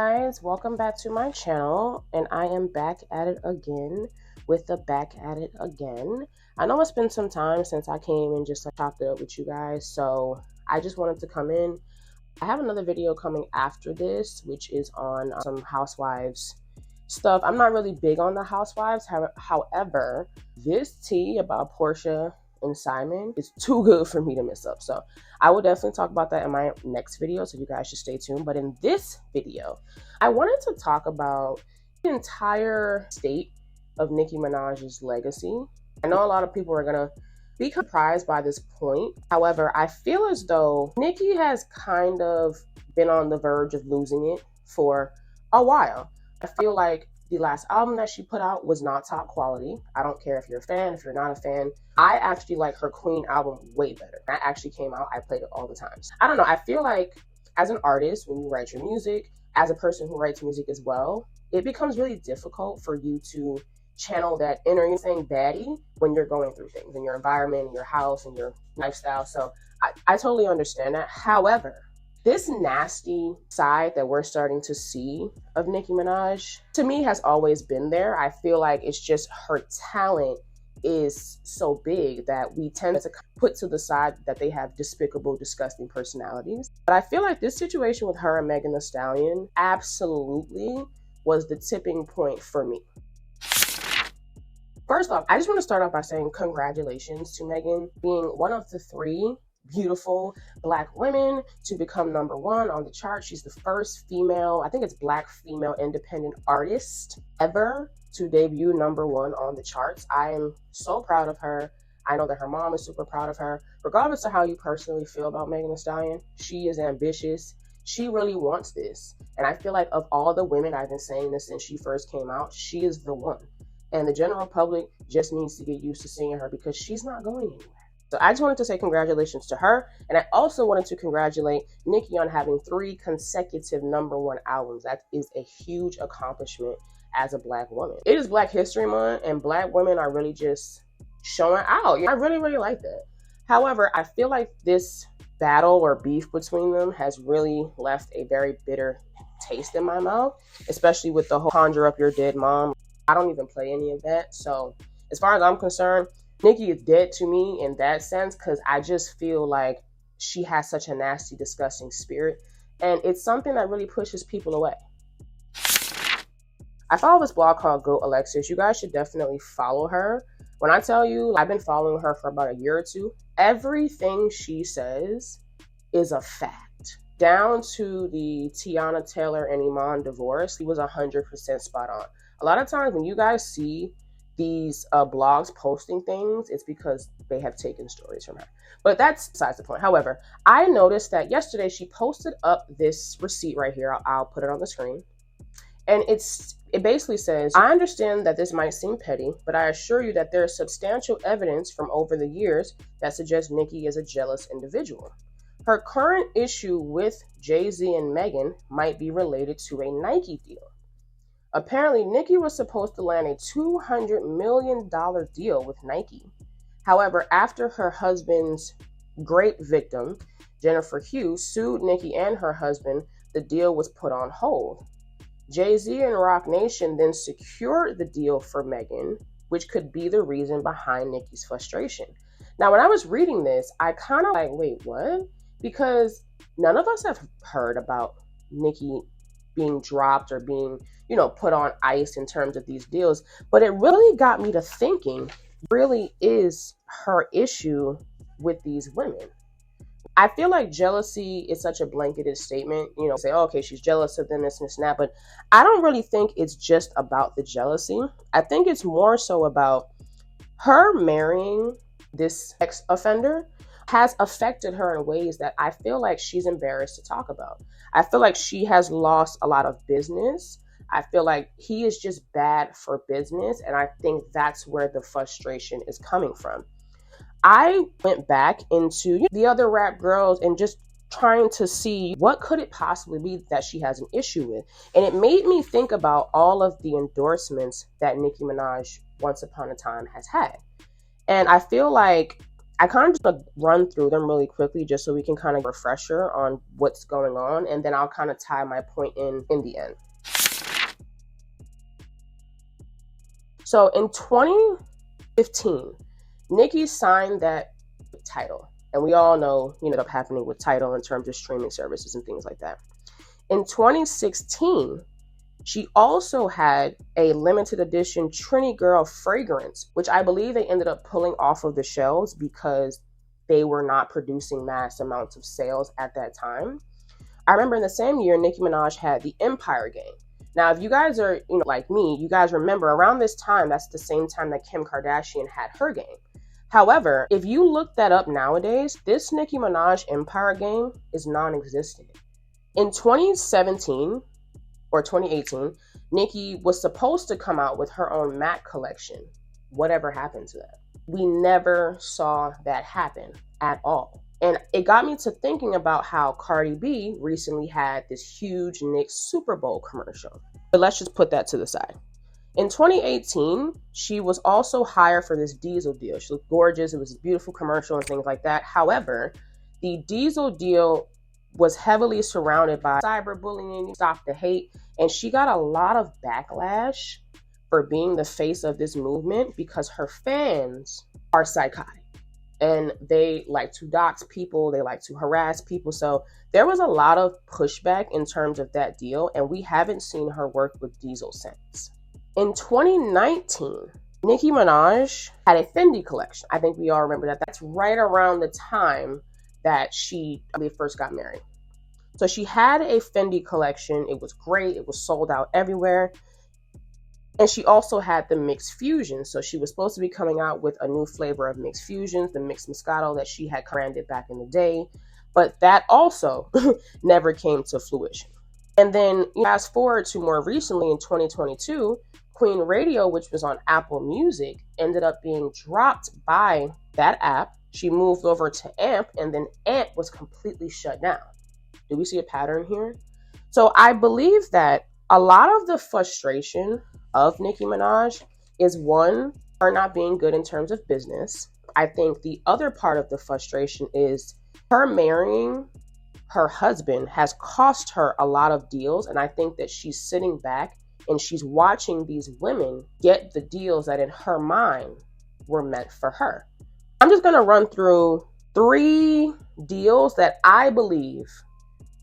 guys, welcome back to my channel, and I am back at it again with the back at it again. I know it's been some time since I came and just chopped it up with you guys, so I just wanted to come in. I have another video coming after this, which is on some housewives stuff. I'm not really big on the housewives, however, this tea about Portia and Simon is too good for me to miss up. So I will definitely talk about that in my next video, so you guys should stay tuned. But in this video, I wanted to talk about the entire state of Nicki Minaj's legacy. I know a lot of people are gonna be surprised by this point. However, I feel as though Nicki has kind of been on the verge of losing it for a while. I feel like the last album that she put out was not top quality. I don't care if you're a fan, if you're not a fan. I actually like her Queen album way better. That actually came out, I played it all the time. I don't know, I feel like as an artist, when you write your music, as a person who writes music as well, it becomes really difficult for you to channel that inner thing baddie when you're going through things in your environment, in your house, in your lifestyle. So I totally understand that. However, this nasty side that we're starting to see of Nicki Minaj, to me, has always been there. I feel like it's just her talent is so big that we tend to put to the side that they have despicable, disgusting personalities. But I feel like this situation with her and Megan Thee Stallion absolutely was the tipping point for me. First off, I just want to start off by saying congratulations to Megan being one of the 3 beautiful Black women to become #1 on the chart. She's the first female, I think it's Black female independent artist ever to debut #1 on the charts. I am so proud of her. I know that her mom is super proud of her. Regardless of how you personally feel about Megan Thee Stallion, she is ambitious. She really wants this. And I feel like of all the women, I've been saying this since she first came out, she is the one. And the general public just needs to get used to seeing her because she's not going anywhere. So I just wanted to say congratulations to her. And I also wanted to congratulate Nicki on having 3 consecutive #1 albums. That is a huge accomplishment as a Black woman. It is Black History Month, and Black women are really just showing out. I really, really like that. However, I feel like this battle or beef between them has really left a very bitter taste in my mouth, especially with the whole conjure up your dead mom. I don't even play any of that. So as far as I'm concerned, Nicki is dead to me in that sense, because I just feel like she has such a nasty, disgusting spirit. And it's something that really pushes people away. I follow this blog called Go Alexis. You guys should definitely follow her. When I tell you, I've been following her for about a year or 2. Everything she says is a fact. Down to the Tiana Taylor and Iman divorce, he was 100% spot on. A lot of times when you guys see these blogs posting things, it's because they have taken stories from her. But that's besides the point. However, I noticed that yesterday she posted up this receipt right here. I'll put it on the screen. And it basically says, I understand that this might seem petty, but I assure you that there is substantial evidence from over the years that suggests Nicki is a jealous individual. Her current issue with Jay-Z and Megan might be related to a Nike deal. Apparently, Nicki was supposed to land a $200 million deal with Nike. However, after her husband's grape victim, Jennifer Hughes, sued Nicki and her husband, the deal was put on hold. Jay-Z and Roc Nation then secured the deal for Megan, which could be the reason behind Nicki's frustration. Now, when I was reading this, I kind of wait, what? Because none of us have heard about Nicki being dropped or being, put on ice in terms of these deals. But it really got me to thinking, really is her issue with these women. I feel like jealousy is such a blanketed statement, say, oh, okay, she's jealous of them, this and that. But I don't really think it's just about the jealousy. I think it's more so about her marrying this ex-offender has affected her in ways that I feel like she's embarrassed to talk about. I feel like she has lost a lot of business. I feel like he is just bad for business. And I think that's where the frustration is coming from. I went back into the other rap girls and just trying to see what could it possibly be that she has an issue with. And it made me think about all of the endorsements that Nicki Minaj once upon a time has had. And I feel like I kind of just want to run through them really quickly just so we can kind of refresher on what's going on, and then I'll kind of tie my point in the end. So in 2015, Nicki signed that Tidal, and we all know what ended up happening with Tidal in terms of streaming services and things like that. In 2016, she also had a limited edition Trini Girl fragrance, which I believe they ended up pulling off of the shelves because they were not producing mass amounts of sales at that time. I remember in the same year, Nicki Minaj had the Empire Game. Now, if you guys are, like me, you guys remember around this time, that's the same time that Kim Kardashian had her game. However, if you look that up nowadays, this Nicki Minaj Empire Game is non-existent. In 2017 or 2018, Nicki was supposed to come out with her own MAC collection. Whatever happened to that? We never saw that happen at all. And it got me to thinking about how Cardi B recently had this huge Knicks Super Bowl commercial. But let's just put that to the side. In 2018, she was also hired for this Diesel deal. She looked gorgeous. It was a beautiful commercial and things like that. However, the Diesel deal was heavily surrounded by cyberbullying, Stop the Hate, and she got a lot of backlash for being the face of this movement because her fans are psychotic. And they like to dox people, they like to harass people. So there was a lot of pushback in terms of that deal, and we haven't seen her work with Diesel since. In 2019, Nicki Minaj had a Fendi collection. I think we all remember that. That's right around the time that they first got married. So she had a Fendi collection. It was great. It was sold out everywhere. And she also had the mixed fusion. So she was supposed to be coming out with a new flavor of mixed fusions, the mixed Moscato that she had branded back in the day. But that also never came to fruition. And then fast forward to more recently in 2022, Queen Radio, which was on Apple Music, ended up being dropped by that app. She moved over to AMP, and then AMP was completely shut down. Do we see a pattern here? So I believe that a lot of the frustration of Nicki Minaj is, one, her not being good in terms of business. I think the other part of the frustration is her marrying her husband has cost her a lot of deals, and I think that she's sitting back and she's watching these women get the deals that in her mind were meant for her. I'm just going to run through 3 deals that I believe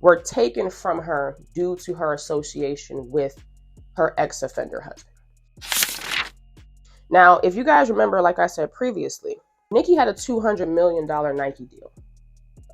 were taken from her due to her association with her ex-offender husband. Now, if you guys remember, like I said previously, Nicki had a $200 million Nike deal,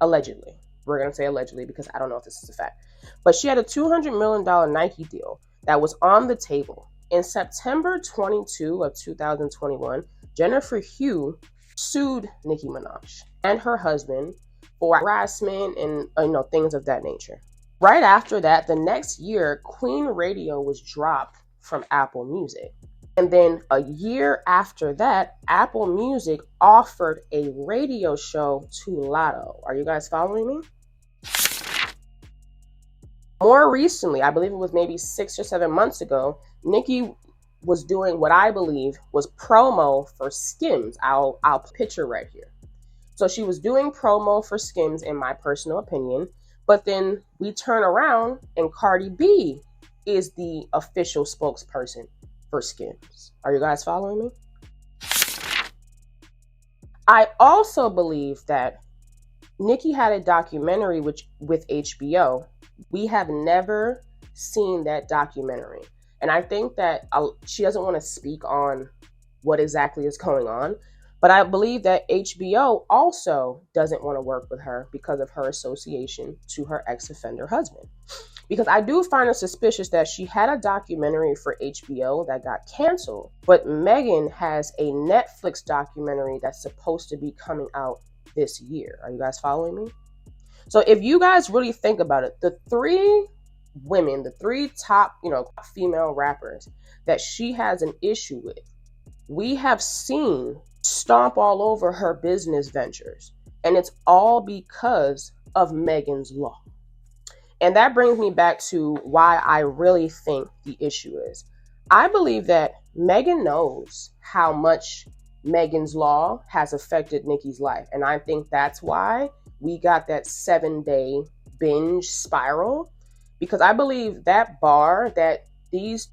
allegedly. We're going to say allegedly because I don't know if this is a fact. But she had a $200 million Nike deal that was on the table. In September 22 of 2021, Jennifer Hugh sued Nicki Minaj and her husband for harassment and things of that nature. Right after that, the next year, Queen Radio was dropped from Apple Music. And then a year after that, Apple Music offered a radio show to Lotto. Are you guys following me? More recently, I believe it was maybe 6 or 7 months ago, Nicki was doing what I believe was promo for Skims. I'll picture right here. So she was doing promo for Skims, in my personal opinion, but then we turn around and Cardi B is the official spokesperson for Skims. Are you guys following me? I also believe that Nicki had a documentary with HBO. We have never seen that documentary. And I think that she doesn't want to speak on what exactly is going on. But I believe that HBO also doesn't want to work with her because of her association to her ex-offender husband. Because I do find it suspicious that she had a documentary for HBO that got canceled, but Megan has a Netflix documentary that's supposed to be coming out this year. Are you guys following me? So if you guys really think about it, the 3 women, the 3 top, female rappers that she has an issue with, we have seen stomp all over her business ventures. And it's all because of Megan's Law. And that brings me back to why I really think the issue is. I believe that Megan knows how much Megan's Law has affected Nicki's life. And I think that's why we got that 7-day binge spiral, because I believe that bar that these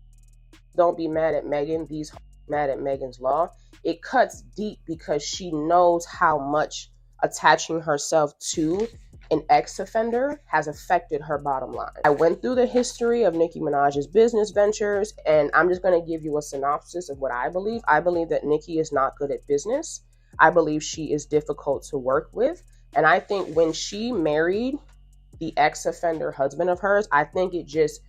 don't be mad at Megan, these mad at Megan's Law, it cuts deep because she knows how much attaching herself to an ex-offender has affected her bottom line. I went through the history of Nicki Minaj's business ventures, and I'm just going to give you a synopsis of what I believe. I believe that Nicki is not good at business. I believe she is difficult to work with. And I think when she married the ex-offender husband of hers, I think it just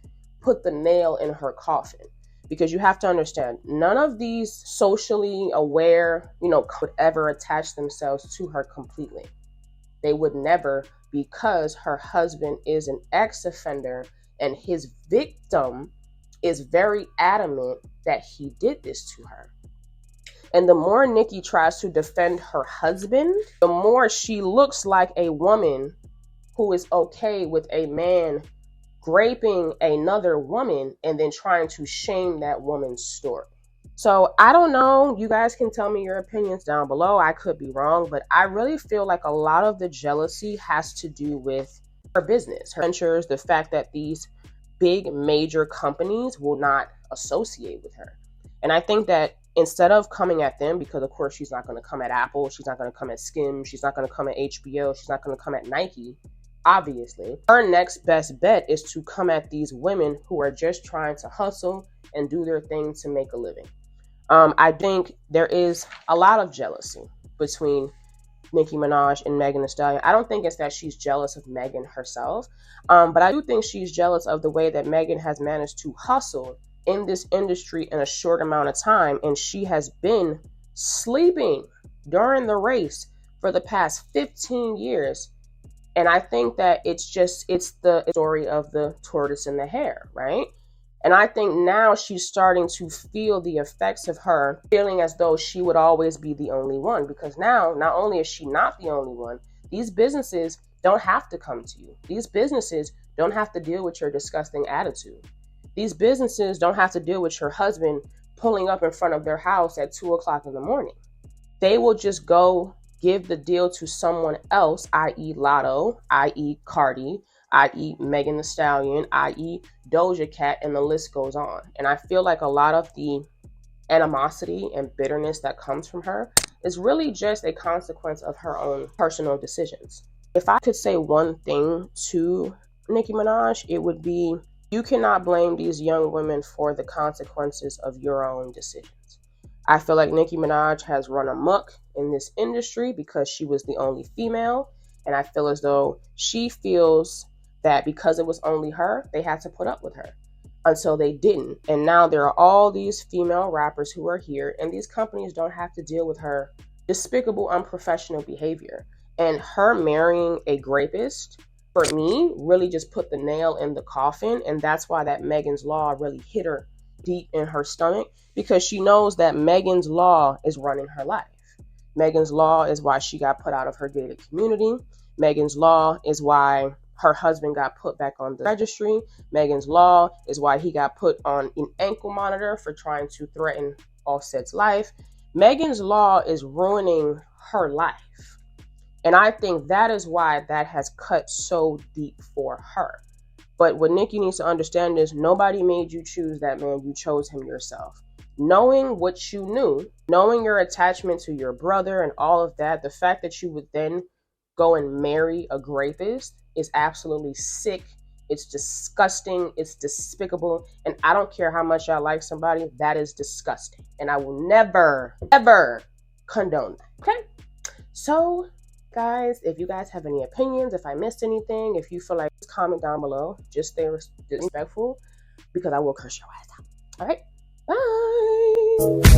put the nail in her coffin. Because you have to understand, none of these socially aware, could ever attach themselves to her completely. They would never, because her husband is an ex-offender and his victim is very adamant that he did this to her. And the more Nicki tries to defend her husband, the more she looks like a woman who is okay with a man raping another woman and then trying to shame that woman's story. So I don't know. You guys can tell me your opinions down below. I could be wrong, but I really feel like a lot of the jealousy has to do with her business, her ventures, the fact that these big major companies will not associate with her. And I think that instead of coming at them, because of course she's not going to come at Apple, she's not going to come at Skims, she's not going to come at HBO, she's not going to come at Nike, obviously, her next best bet is to come at these women who are just trying to hustle and do their thing to make a living. I think there is a lot of jealousy between Nicki Minaj and Megan Thee Stallion. I don't think it's that she's jealous of Megan herself, but I do think she's jealous of the way that Megan has managed to hustle in this industry in a short amount of time, and she has been sleeping during the race for the past 15 years. And I think that it's the story of the tortoise and the hare, right? And I think now she's starting to feel the effects of her feeling as though she would always be the only one. Because now, not only is she not the only one, these businesses don't have to come to you. These businesses don't have to deal with your disgusting attitude. These businesses don't have to deal with your husband pulling up in front of their house at 2 o'clock in the morning. They will just go give the deal to someone else, i.e. Lotto, i.e. Cardi, i.e. Megan Thee Stallion, i.e. Doja Cat, and the list goes on. And I feel like a lot of the animosity and bitterness that comes from her is really just a consequence of her own personal decisions. If I could say one thing to Nicki Minaj, it would be, you cannot blame these young women for the consequences of your own decisions. I feel like Nicki Minaj has run amok in this industry because she was the only female. And I feel as though she feels that because it was only her, they had to put up with her until they didn't. And now there are all these female rappers who are here, and these companies don't have to deal with her despicable, unprofessional behavior. And her marrying a rapist, for me, really just put the nail in the coffin. And that's why that Megan's Law really hit her deep in her stomach, because she knows that Megan's Law is running her life. Megan's Law is why she got put out of her gated community. Megan's Law is why her husband got put back on the registry. Megan's Law is why he got put on an ankle monitor for trying to threaten Offset's life. Megan's Law is ruining her life. And I think that is why that has cut so deep for her. But what Nicki needs to understand is nobody made you choose that man. You chose him yourself. Knowing what you knew, knowing your attachment to your brother and all of that, the fact that you would then go and marry a rapist is absolutely sick. It's disgusting. It's despicable. And I don't care how much I like somebody, that is disgusting. And I will never, ever condone that. Okay? So, guys, if you guys have any opinions, if I missed anything, if you feel like, just comment down below. Just stay respectful, because I will curse your ass out. All right? Bye.